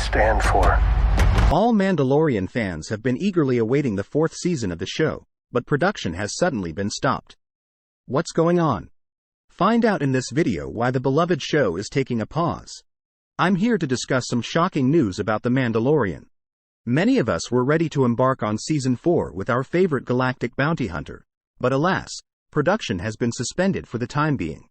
stand for. All Mandalorian fans have been eagerly awaiting the fourth season of the show, but production has suddenly been stopped. What's going on? Find out in this video why the beloved show is taking a pause. I'm here to discuss some shocking news about The Mandalorian. Many of us were ready to embark on Season 4 with our favorite galactic bounty hunter, but alas, production has been suspended for the time being.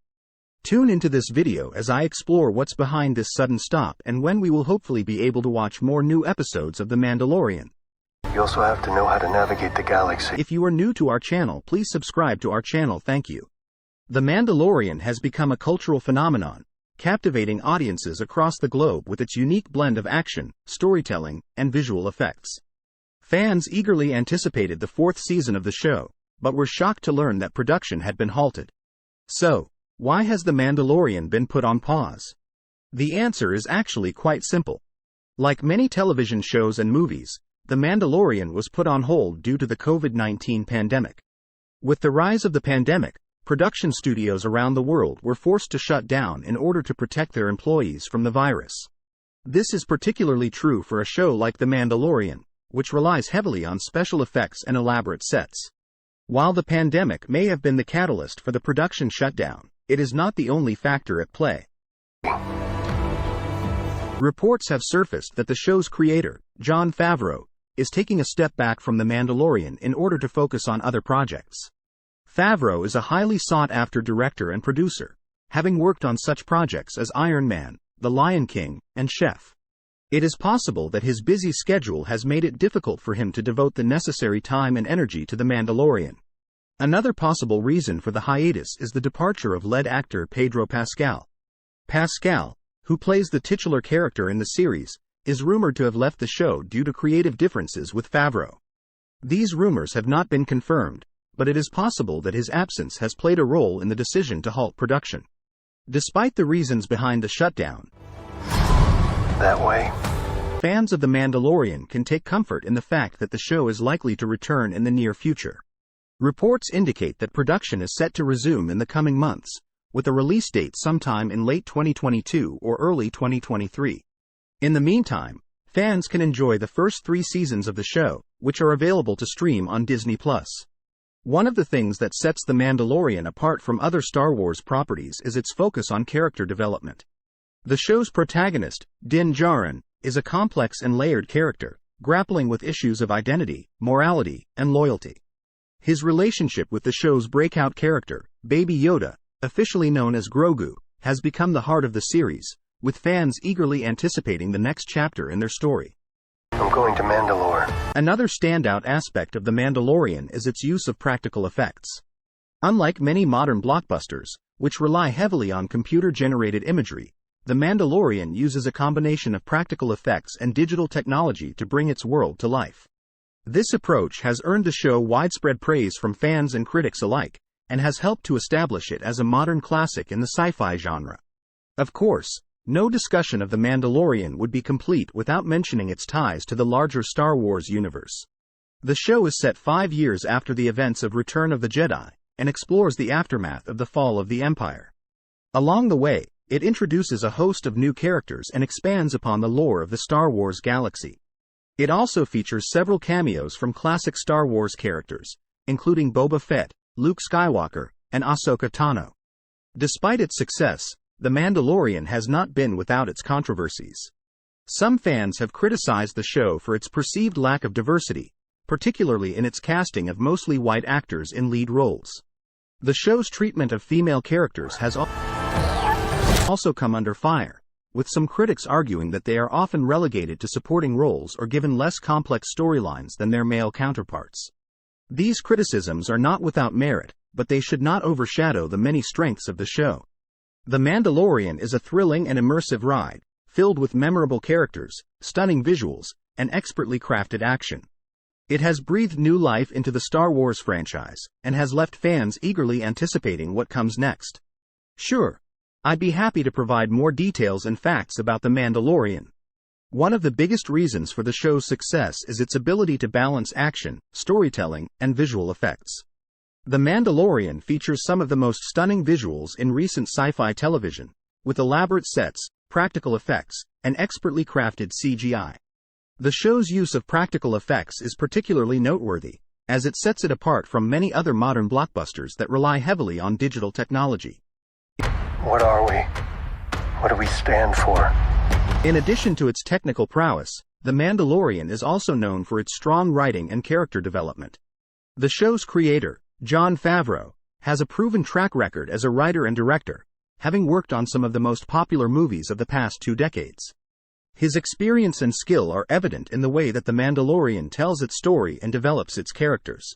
Tune into this video as I explore what's behind this sudden stop and when we will hopefully be able to watch more new episodes of The Mandalorian. You also have to know how to navigate the galaxy. If you are new to our channel, please subscribe to our channel, thank you. The Mandalorian has become a cultural phenomenon, captivating audiences across the globe with its unique blend of action, storytelling, and visual effects. Fans eagerly anticipated the fourth season of the show, but were shocked to learn that production had been halted. So, why has The Mandalorian been put on pause? The answer is actually quite simple. Like many television shows and movies, The Mandalorian was put on hold due to the COVID-19 pandemic. With the rise of the pandemic, production studios around the world were forced to shut down in order to protect their employees from the virus. This is particularly true for a show like The Mandalorian, which relies heavily on special effects and elaborate sets. While the pandemic may have been the catalyst for the production shutdown, it is not the only factor at play. Reports have surfaced that the show's creator, Jon Favreau, is taking a step back from The Mandalorian in order to focus on other projects. Favreau is a highly sought-after director and producer, having worked on such projects as Iron Man, The Lion King, and Chef. It is possible that his busy schedule has made it difficult for him to devote the necessary time and energy to The Mandalorian. Another possible reason for the hiatus is the departure of lead actor Pedro Pascal. Pascal, who plays the titular character in the series, is rumored to have left the show due to creative differences with Favreau. These rumors have not been confirmed, but it is possible that his absence has played a role in the decision to halt production. Despite the reasons behind the shutdown, That way. fans of The Mandalorian can take comfort in the fact that the show is likely to return in the near future. Reports indicate that production is set to resume in the coming months, with a release date sometime in late 2022 or early 2023. In the meantime, fans can enjoy the first 3 seasons of the show, which are available to stream on Disney+. One of the things that sets The Mandalorian apart from other Star Wars properties is its focus on character development. The show's protagonist, Din Djarin, is a complex and layered character, grappling with issues of identity, morality, and loyalty. His relationship with the show's breakout character, Baby Yoda, officially known as Grogu, has become the heart of the series, with fans eagerly anticipating the next chapter in their story. I'm going to Mandalore. Another standout aspect of The Mandalorian is its use of practical effects. Unlike many modern blockbusters, which rely heavily on computer-generated imagery, The Mandalorian uses a combination of practical effects and digital technology to bring its world to life. This approach has earned the show widespread praise from fans and critics alike, and has helped to establish it as a modern classic in the sci-fi genre. Of course, no discussion of The Mandalorian would be complete without mentioning its ties to the larger Star Wars universe. The show is set 5 years after the events of Return of the Jedi, and explores the aftermath of the fall of the Empire. Along the way, it introduces a host of new characters and expands upon the lore of the Star Wars galaxy. It also features several cameos from classic Star Wars characters, including Boba Fett, Luke Skywalker, and Ahsoka Tano. Despite its success, The Mandalorian has not been without its controversies. Some fans have criticized the show for its perceived lack of diversity, particularly in its casting of mostly white actors in lead roles. The show's treatment of female characters has also come under fire, with some critics arguing that they are often relegated to supporting roles or given less complex storylines than their male counterparts. These criticisms are not without merit, but they should not overshadow the many strengths of the show. The Mandalorian is a thrilling and immersive ride, filled with memorable characters, stunning visuals, and expertly crafted action. It has breathed new life into the Star Wars franchise, and has left fans eagerly anticipating what comes next. Sure, I'd be happy to provide more details and facts about The Mandalorian. One of the biggest reasons for the show's success is its ability to balance action, storytelling, and visual effects. The Mandalorian features some of the most stunning visuals in recent sci-fi television, with elaborate sets, practical effects, and expertly crafted CGI. The show's use of practical effects is particularly noteworthy, as it sets it apart from many other modern blockbusters that rely heavily on digital technology. What are we? What do we stand for? In addition to its technical prowess, The Mandalorian is also known for its strong writing and character development. The show's creator, Jon Favreau, has a proven track record as a writer and director, having worked on some of the most popular movies of the past 2 decades. His experience and skill are evident in the way that The Mandalorian tells its story and develops its characters.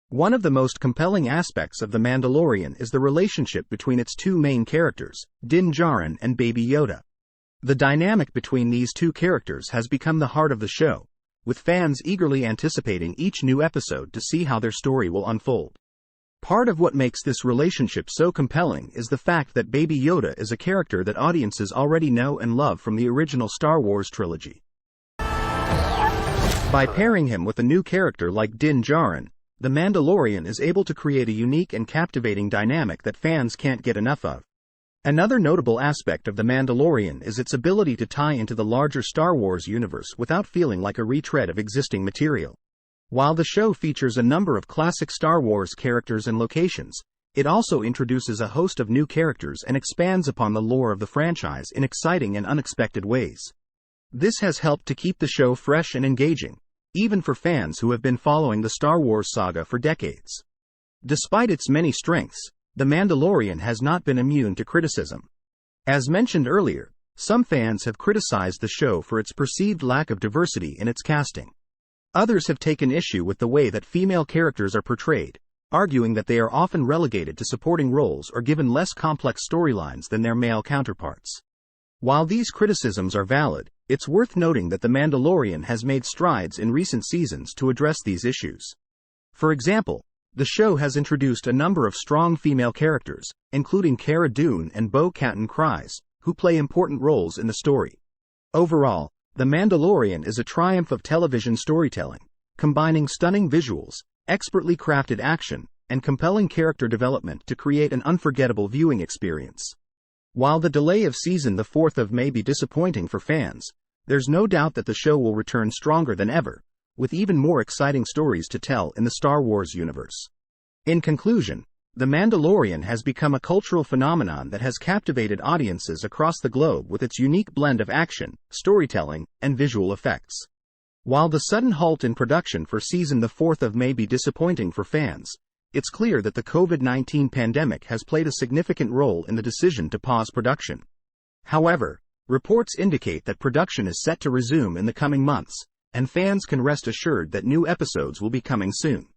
One of the most compelling aspects of The Mandalorian is the relationship between its 2 main characters, Din Djarin and Baby Yoda. The dynamic between these 2 characters has become the heart of the show, with fans eagerly anticipating each new episode to see how their story will unfold. Part of what makes this relationship so compelling is the fact that Baby Yoda is a character that audiences already know and love from the original Star Wars trilogy. By pairing him with a new character like Din Djarin, The Mandalorian is able to create a unique and captivating dynamic that fans can't get enough of. Another notable aspect of The Mandalorian is its ability to tie into the larger Star Wars universe without feeling like a retread of existing material. While the show features a number of classic Star Wars characters and locations, it also introduces a host of new characters and expands upon the lore of the franchise in exciting and unexpected ways. This has helped to keep the show fresh and engaging, even for fans who have been following the Star Wars saga for decades. Despite its many strengths, The Mandalorian has not been immune to criticism. As mentioned earlier, some fans have criticized the show for its perceived lack of diversity in its casting. Others have taken issue with the way that female characters are portrayed, arguing that they are often relegated to supporting roles or given less complex storylines than their male counterparts. While these criticisms are valid, it's worth noting that The Mandalorian has made strides in recent seasons to address these issues. For example, the show has introduced a number of strong female characters, including Cara Dune and Bo-Katan Kryze, who play important roles in the story. Overall, The Mandalorian is a triumph of television storytelling, combining stunning visuals, expertly crafted action, and compelling character development to create an unforgettable viewing experience. While the delay of season 4 may be disappointing for fans, there's no doubt that the show will return stronger than ever, with even more exciting stories to tell in the Star Wars universe. In conclusion, The Mandalorian has become a cultural phenomenon that has captivated audiences across the globe with its unique blend of action, storytelling, and visual effects. While the sudden halt in production for season 4 may be disappointing for fans, it's clear that the COVID-19 pandemic has played a significant role in the decision to pause production. However, reports indicate that production is set to resume in the coming months, and fans can rest assured that new episodes will be coming soon.